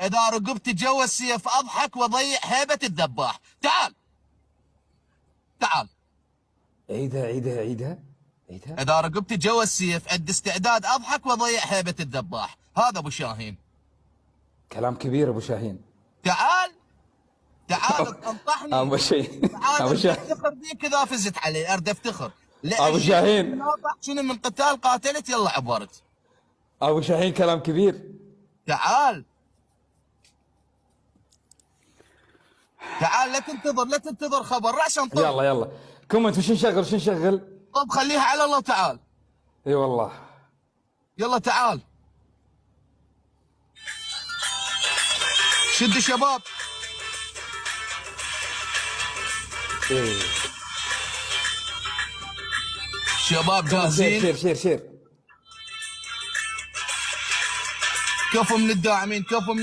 اذا رقبت جوا السيف اضحك واضيع هيبه الذباح. تعال تعال. عيدها. اذا رقبت جوا السيف اد استعداد اضحك واضيع هيبه الذباح. هذا ابو شاهين. كلام كبير ابو شاهين. تعال تعال انطحني. ابو شاهين تعال ابو ارد شاهين افتخر بيك اذا فزت علي، ارد افتخر. ابو شاهين شنو من قتال قاتلت يلا عبرت. ابو شاهين كلام كبير. تعال تعال، لا تنتظر خبر رأسا. طب يلا كومنت. وش نشغل؟ طب خليها على الله. تعال. اي والله. يلا تعال. شد شباب. ايه شباب جاهزين. شير. كفو من الداعمين، كفو من